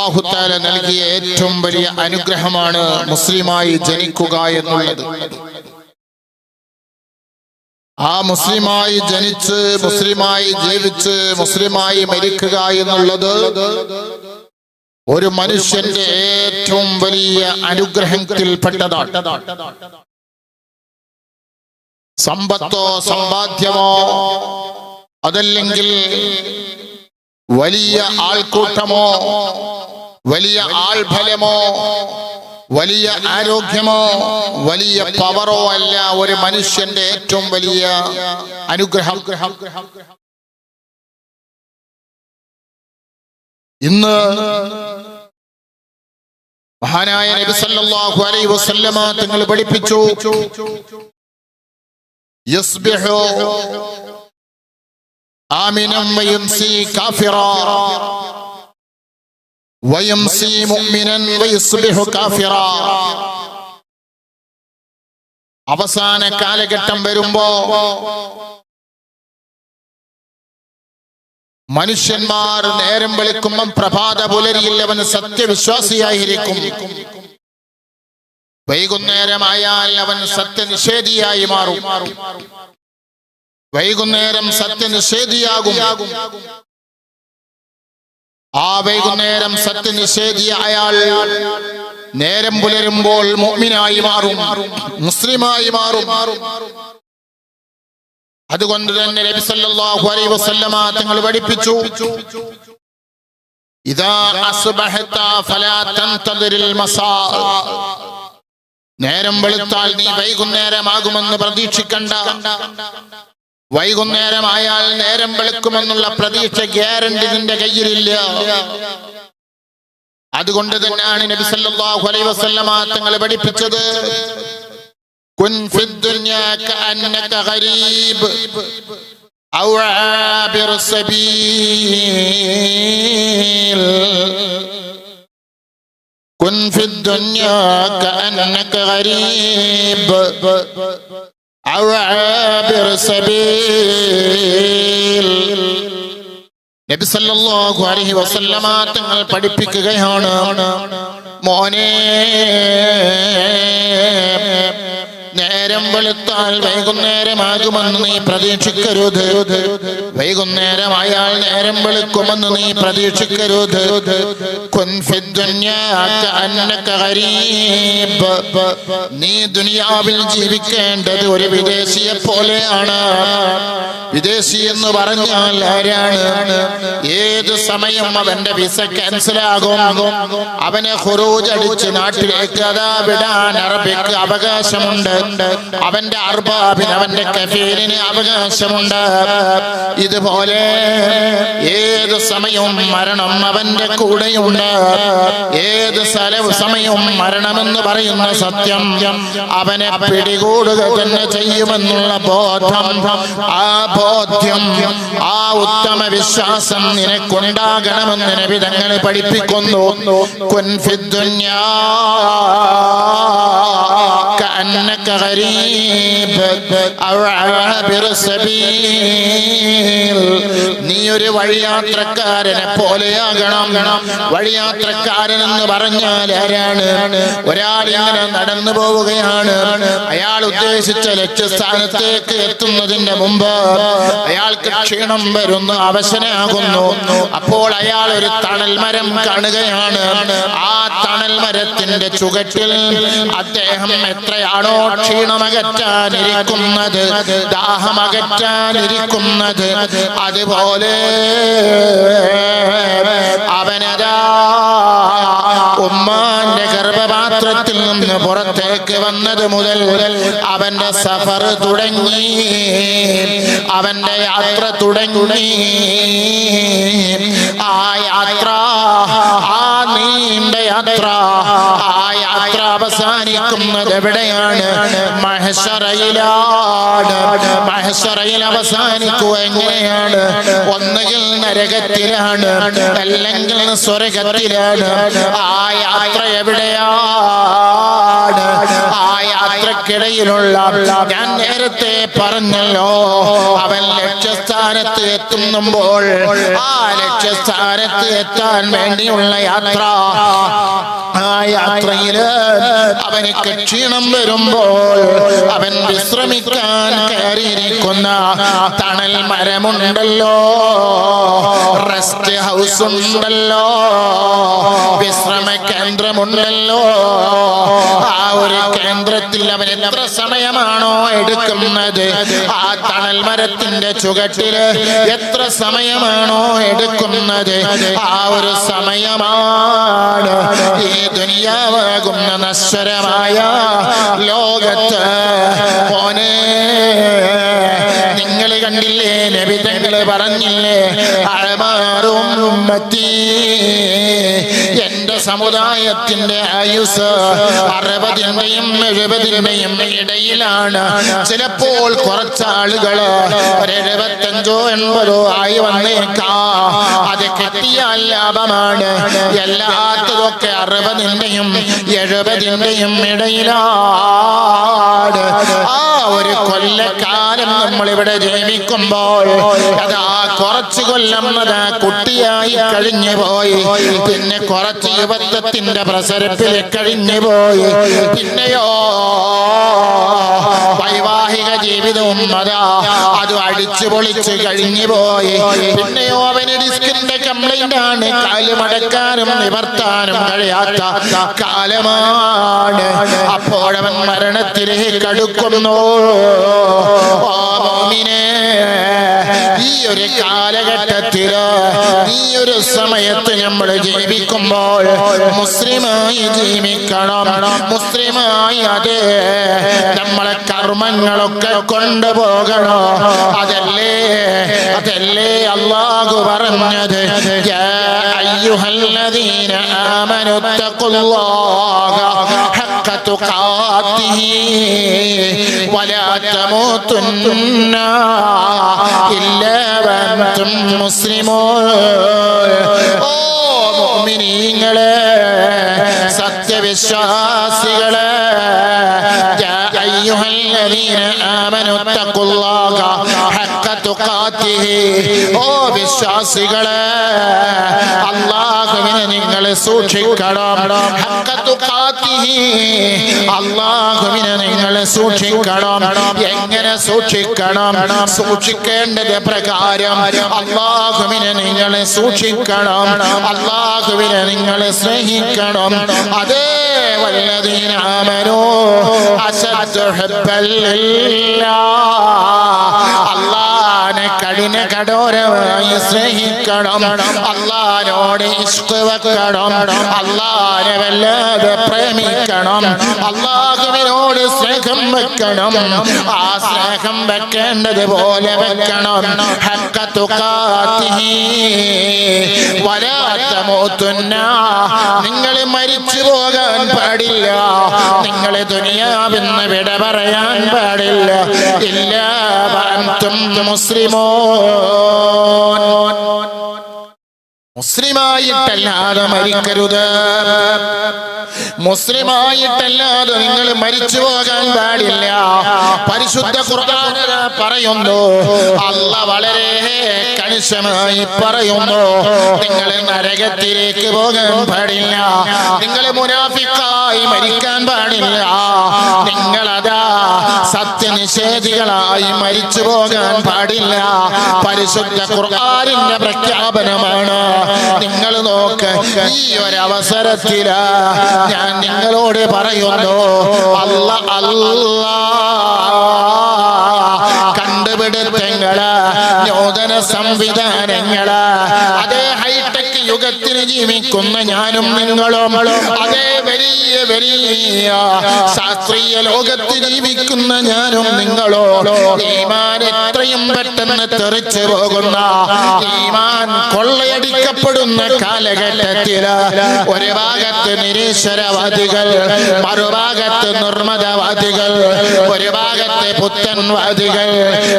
അല്ലാഹു തആല നൽകിയ ഏറ്റവും വലിയ അനുഗ്രഹമാണ് മുസ്ലിമായി ജനിക്കുക എന്നുള്ളത്. ആ മുസ്ലിമായി ജനിച്ച് മുസ്ലിമായി ജീവിച്ച് മുസ്ലിമായി മരിക്കുക എന്നുള്ളത് ഒരു മനുഷ്യന്റെ ഏറ്റവും വലിയ അനുഗ്രഹത്തിൽപ്പെട്ടതാണ്. സമ്പത്തോ സമ്പാദ്യമോ അതല്ലെങ്കിൽ വലിയ ആൾക്കൂട്ടമോ വലിയ ആൾഫലമോ വലിയ ആരോഗ്യമോ വലിയ പവറോ അല്ല ഒരു മനുഷ്യന്റെ ഏറ്റവും വലിയ അനുഗ്രഹം. ഇന്ന് മഹാനായ നബി സല്ലല്ലാഹു അലൈഹി വസല്ലമ തങ്ങൾ പഠിപ്പിച്ചു, യസ്ബിഹു ആമിനൻ വയംസി കാഫിറാ വയംസി മുഅ്മിനൻ വയസ്ബിഹു കാഫിറാ. അവസാന കാലഘട്ടം വരുമ്പോ മനുഷ്യന്മാർ നേരം വെളുക്കുമ്പം പ്രഭാത പുലരിയിൽ അവൻ സത്യവിശ്വാസിയായിരിക്കും, വൈകുന്നേരമായാൽ അവൻ സത്യനിഷേധിയായി മാറും, വൈകുന്നേരം സത്യനിഷേധിയാകും. ആ വൈകുന്നേരം സത്യനിഷേധിയായാൽ നേരം പുലരുമ്പോൾ മുഅ്മിനായി മാറും, മുസ്ലിമായി മാറും. അതുകൊണ്ട് തന്നെ നബി സല്ലല്ലാഹു അലൈഹി വസല്ലമ തങ്ങൾ പഠിപ്പിച്ചു, ഇദാ അസ്ബഹത ഫലാ തൻതദിറിൽ മസാ. നേരം വെളുത്താൽ നീ വൈകുന്നേരമാകുമെന്ന് പ്രതീക്ഷിക്കണ്ട. വൈകുന്നേരമായാൽ നേരം വെളുക്കുമെന്നുള്ള പ്രതീക്ഷ ഗ്യാരണ്ടി നിന്റെ കയ്യിലില്ല. അതുകൊണ്ട് തന്നെയാണ് നബി സല്ലല്ലാഹു അലൈഹി വസല്ലമ തങ്ങൾ പഠിപ്പിച്ചത്, കുൻ ഫിദ്ദുനിയ കഅന്നക ഗരീബ് ഔ ആബിർ സബീൽ. കുൻ ഫിദ്ദുനിയ കഅന്നക ഗരീബ് ഔ ആബിർ സബീൽ. നബി സല്ലല്ലാഹു അലൈഹി വസല്ലമ തങ്ങൾ പഠിപ്പിക്കുകയാണ്, മോനെ, നേരം വെളുത്താൽ വൈകുന്നേരമാകുമെന്ന് നീ പ്രതീക്ഷിക്കരുത്, വൈകുന്നേരമായാൽ നേരം വെളുക്കുമെന്ന് നീ പ്രതീക്ഷിക്കരുത്. കുൻ ഫിദ്ദുനിയാ കഅന്നക ഗരീബ്. നീ ദുനിയാവിൽ ജീവിക്കേണ്ടത് ഒരു വിദേശിയെ പോലെയാണ്. വിദേശി എന്ന് പറഞ്ഞാൽ ആരാണ്? ഏത് സമയം അവന്റെ വിസ ക്യാൻസലാകും, അവനെ ഖുറൂജ് അടിച്ച് നാട്ടിലേക്ക് അതാ വിടാൻ അറബിക്ക് അവകാശമുണ്ട്, അവന്റെ അർബാബിന് അവന്റെ കഫീലിന് അവകാശമുണ്ട്. ഇതുപോലെ ഏത് സമയവും മരണം അവന്റെ കൂടെയുണ്ട്. ഏത് സമയവും മരണമെന്ന് പറയുന്ന സത്യം അവനെ പിടികൂടുക തന്നെ ചെയ്യുമെന്നുള്ള ബോധം, ആ ബോധ്യം, ആ ഉത്തമ വിശ്വാസം നിനക്കുണ്ടാകണമെന്ന് നബി തങ്ങൾ പഠിപ്പിക്കുന്നു. കുൻ ഫിദ്ദുനിയാ കഅന്നക ഗരീബ് ഔ ആബിർ സബീൽ. നീ ഒരു വഴിയാത്രക്കാരനെ പോലെയാകണം. വഴിയാത്രക്കാരൻ എന്ന് പറഞ്ഞാൽ ആരാണ്? ഒരാൾ ഇങ്ങനെ നടന്നു പോവുകയാണ്, അയാൾ ഉദ്ദേശിച്ച ലക്ഷ്യസ്ഥാനത്തേക്ക് എത്തുന്നതിന്റെ മുമ്പ് അയാൾക്ക് ക്ഷീണം വരുന്നു, അവശനാകുന്നു. അപ്പോൾ അയാൾ ഒരു തണൽ മരം കാണുകയാണ്. ആ തണൽ മരത്തിന്റെ ചുവട്ടിൽ അദ്ദേഹം എത്രയാണോ ക്ഷീണമകറ്റാനിരിക്കുന്നത്, ദാഹമകറ്റാനിരിക്കുന്നത്, അതുപോലെ അവനതാ ഉമ്മാന്റെ ഗർഭപാത്രത്തിൽ നിന്ന് പുറത്തേക്ക് വന്നത് മുതൽ അവന്റെ സഫർ തുടങ്ങി, അവന്റെ യാത്ര തുടങ്ങി. ആ യാത്ര, ആ നീണ്ട യാത്ര, ആ യാത്ര അവസാനിക്കുന്നത് എവിടെയാണ്? മഹ്ശറയിലാണ്. മഹ്ശറയിൽ അവസാനിക്കുക എങ്ങനെയാണ്? ഒന്നുകിൽ നരകത്തിലാണ്, അല്ലെങ്കിൽ സ്വർഗത്തിലാണ്. ആ യാത്ര എവിടെയാണ്? ആ യാത്രക്ക് മലക്കിടയിലുള്ള ഞാൻ നേരത്തെ പറഞ്ഞല്ലോ, അവൻ ലക്ഷ്യസ്ഥാനത്ത് എത്തുമ്പോൾ ആ ലക്ഷ്യസ്ഥാനത്ത് എത്താൻ വേണ്ടിയുള്ള യാത്ര, ആ യാത്രയില് അവനിക്ക് ക്ഷീണം വരുമ്പോൾ അവൻ വിശ്രമിക്കാൻ കയറിയിരിക്കുന്ന തണൽ മരമുണ്ടല്ലോ, റെസ്റ്റ് ഹൗസ് ഉണ്ടല്ലോ, വിശ്രമ കേന്ദ്രമുണ്ടല്ലോ, ആ ഒരു കേന്ദ്രത്തിൽ അവൻ എത്ര സമയമാണോ എടുക്കുന്നത്, ആ തണൽ മരത്തിന്റെ ചുവട്ടില് എത്ര സമയമാണോ എടുക്കുന്നത്, ആ ഒരു സമയമാണ് ഈ ദുനിയാവാകുന്ന നശ്വരമായ ലോകത്ത്. മോനെ, നിങ്ങൾ കണ്ടില്ലേ, നബി തങ്ങൾ പറഞ്ഞില്ലേ, അഅ്മാറും ഉമ്മത്തി, എന്റെ സമുദായത്തിന്റെ ആയുസ് 60-ന്റെയും 70-ന്റെയും ഇടയിലാണ്. ചിലപ്പോൾ കുറച്ചാളുകള് 75-ഓ 80-ഓ ആയി വന്നേക്കാം. അത് കിട്ടിയാൽ ലാഭമാണ്. എല്ലാത്തതൊക്കെ 60-ന്റെയും 70-ന്റെയും ഇടയിലാണ്. ആ ഒരു കൊല്ലക്കാലം നമ്മളിവിടെ ജീവിക്കുമ്പോൾ അതാ കുറച്ചു കൊല്ലം അതാ കുട്ടിയായി കഴിഞ്ഞു പോയി, പിന്നെ കുറച്ച് യുവത്വത്തിന്റെ പ്രസരത്തിൽ കഴിഞ്ഞു പോയി, പിന്നെയോ വൈവാഹിക ജീവിതവും അതാ അത് അടിച്ചു പൊളിച്ച് കഴിഞ്ഞു പോയി, പിന്നെയോ അവന് ഡിസ്കിന്റെ കംപ്ലൈന്റ് ആണ്, കാല് മടക്കാനും നിവർത്താനും കഴിയാത്ത കാലമാണ്. അപ്പോഴവൻ മരണത്തിലേക്ക് അടുക്കുന്നു. ഓ മോമിനെ, ഈ ഒരു കാലഘട്ടത്തില് ഈ ഒരു സമയത്ത് നമ്മൾ ജീവിക്കുമ്പോൾ മുസ്ലിമായി ജീവിക്കണം. മുസ്ലിമായി അതേ നമ്മളെ കർമ്മങ്ങളൊക്കെ കൊണ്ടുപോകണോ. അതല്ലേ അല്ലാഹു പറഞ്ഞത്, യാ അയ്യുഹല്ലദീന ആമനു തഖുല്ലാഹ ഹഖ തുഖാതിഹി വലാ തമൂതുന്ന ഇല്ലാ വഅൻതും മുസ്ലിമൂൻ. ഓ മുഅ്മിനീങ്ങളെ, സത്യവിശ്വാസികളെ, യാ അയ്യുഹല്ലദീന ആമനു തഖുല്ലാഹ ഹഖ തുഖാതിഹി, ഓ വിശ്വാസികളെ, അല്ലാഹുവിനെ നിങ്ങൾ സൂക്ഷിക്കണം. ഹഖ തുഖാതിഹി, അല്ലാഹുവിനെ നിങ്ങൾ സൂക്ഷിക്കണം. എങ്ങനെ സൂക്ഷിക്കണം? സൂക്ഷിക്കേണ്ടത് പ്രകാരം അല്ലാഹുവിനെ നിങ്ങൾ സൂക്ഷിക്കണം. അല്ലാഹുവിനെ നിങ്ങൾ സ്നേഹിക്കണം. അതേ വല്ലദീന ആമനൂ അശദ്ദു ഹുബ്ബൻ ലില്ലാഹ്, അല്ലാഹുവിനെ കഠോരമായി സ്നേഹിക്കണം. അല്ലാഹുവിനോട് ഇഷ്ഖ് വെക്കണം. അല്ലാഹുവിനെ വല്ലാതെ പ്രേമിക്കണം. അല്ലാഹുവിനോട് സ്നേഹം വെക്കണം. ആ സ്നേഹം വെക്കേണ്ടത് പോലെ വെക്കണം. ഹഖ തുഖാതിഹി വലാ തമൂതുന്ന, നിങ്ങൾ മരിച്ചു പോകാൻ പാടില്ല. നിങ്ങൾ ദുനിയാവിന്ന് വിട പറയാൻ പാടില്ല. ഇല്ലാ വഅൻതും മുസ്ലിമൂൻ, മുസ്ലിമായിട്ടല്ലാതെ മരിക്കരുത്. മുസ്ലിമായിട്ടല്ലാതെ നിങ്ങൾ മരിച്ചു പോകാൻ പാടില്ല. പരിശുദ്ധ ഖുർആൻ പറയുന്നു, അല്ലാഹ് വളരെ കണിശമായി പറയുന്നു, നിങ്ങൾ നരകത്തിലേക്ക് പോകാൻ പാടില്ല. നിങ്ങൾ മുനാഫിക്കായി മരിക്കാൻ പാടില്ല. നിങ്ങളതാ സത്യനിഷേധികളായി മരിച്ചു പോകാൻ പാടില്ല. പരിശുദ്ധ ഖുർആനിന്റെ പ്രഖ്യാപനമാണ്. നിങ്ങൾ നോക്ക്, ഈ ഒരു അവസരത്തില് ഞാൻ നിങ്ങളോട് പറയുന്നു, കണ്ടുപിടുത്തങ്ങള്, നൂതന സംവിധാനങ്ങള്, അതേ ഹൈടെക് യുഗത്തിൽ ജീവിക്കുന്ന ഞാനും നിങ്ങളും, അതേ വലിയ വലിയ ശാസ്ത്രീയ ലോകത്ത് ജീവിക്കുന്ന ഞാനും നിങ്ങളോ, ഈമാൻ എത്രയും പെട്ടെന്ന് തെറിച്ചു പോകുന്ന, ഈമാൻ കൊള്ളയടിക്കപ്പെടുന്ന കാലഘട്ടത്തില് ഒരു ഭാഗത്ത് നിരീശ്വരവാദികൾ, മറുഭാഗത്ത് നിർമ്മതവാദികൾ, ഒരു ഭാഗത്ത് പുത്തൻവാദികൾ,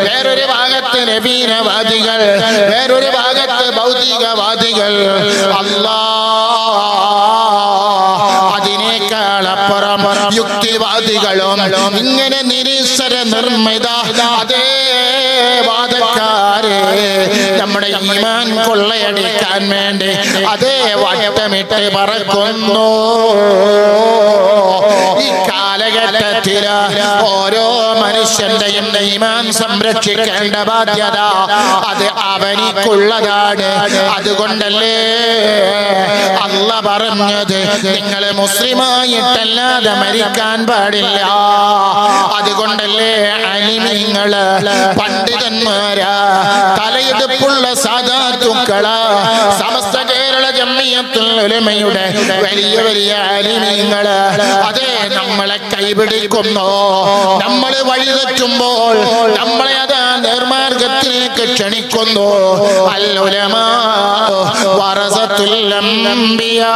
വേറൊരു ഭാഗത്ത് നവീനവാദികൾ, വേറൊരു ഭാഗത്ത് ഭൗതികവാദികൾ, അതിനേക്കാളപ്പുറം യുക്തിവാദികൾ വാദികളും ഇങ്ങനെ നിരീശ്വര നിർമ്മിത അതേ വാദക്കാരെ നമ്മുടെ ഈമാൻ കൊള്ളയടിക്കാൻ വേണ്ടി അതേ വട്ടമിട്ട് പറക്കുന്നു. ഈ കാലഘട്ടത്തില് ഓരോ മനുഷ്യന്റെയും ഈമാൻ സംരക്ഷിക്കേണ്ട ബാധ്യത അത് അവനിക്കുള്ളതാണ്. അതുകൊണ്ടല്ലേ അല്ലാഹ് പറഞ്ഞത് നിങ്ങൾ മുസ്ലിമായിട്ടല്ലാതെ മരിക്കാൻ പാടില്ല. അതുകൊണ്ടല്ലേ അലിമീങ്ങള് പണ്ഡിതന്മാരാ തലയെടുപ്പുള്ള സാദാത്തുക്കള് സമസ്ത കേരള ജംഇയ്യത്തുൽ ഉലമയുടെ വലിയ വലിയ അലിമീങ്ങള് അതേ നമ്മളെ കൈപിടിക്കുന്നു. നമ്മൾ വഴിതെറ്റുമ്പോൾ നമ്മളെ അതാ നിർമാർഗത്തിലേക്ക് ക്ഷണിക്കുന്നു. അൽ ഉലമാ വറസത്തുൽ അംബിയാ,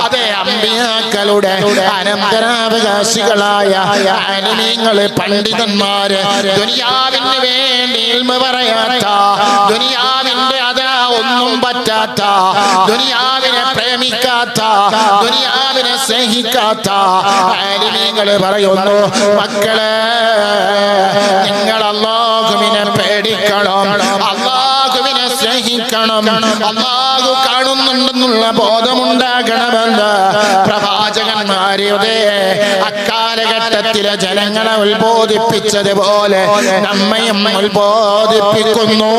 അതേ അമ്പിയാക്കളുടെ അനന്തരാവകാശികളായ ആലിമീങ്ങള് പണ്ഡിതന്മാര് ദുനിയാവിന് വേണ്ടി ഇൽമ പറയാത്ത, ദുനിയാവിന്റെ അതാ ഒന്നും പറ്റാത്ത, ദുനിയാവിനെ പ്രേമിക്കാത്ത, ദുനിയാവിനെ സ്നേഹിക്കാത്ത ആലിമീങ്ങള് പറയുന്നു, മക്കളെ നിങ്ങൾ അല്ലാഹുവിനെ പേടിക്കണം, അല്ലാഹുവിനെ സ്നേഹിക്കണം, അല്ലാഹു കാണുന്നുണ്ടെന്നുള്ള ബോധമുണ്ടാകണമെന്ന് പ്രവാചകന്മാരുടെ അക്കാലഘട്ടത്തിലെ ജനങ്ങളെ ഉത്ബോധിപ്പിച്ചതുപോലെ നമ്മയും ഉത്ബോധിപ്പിക്കുന്നു.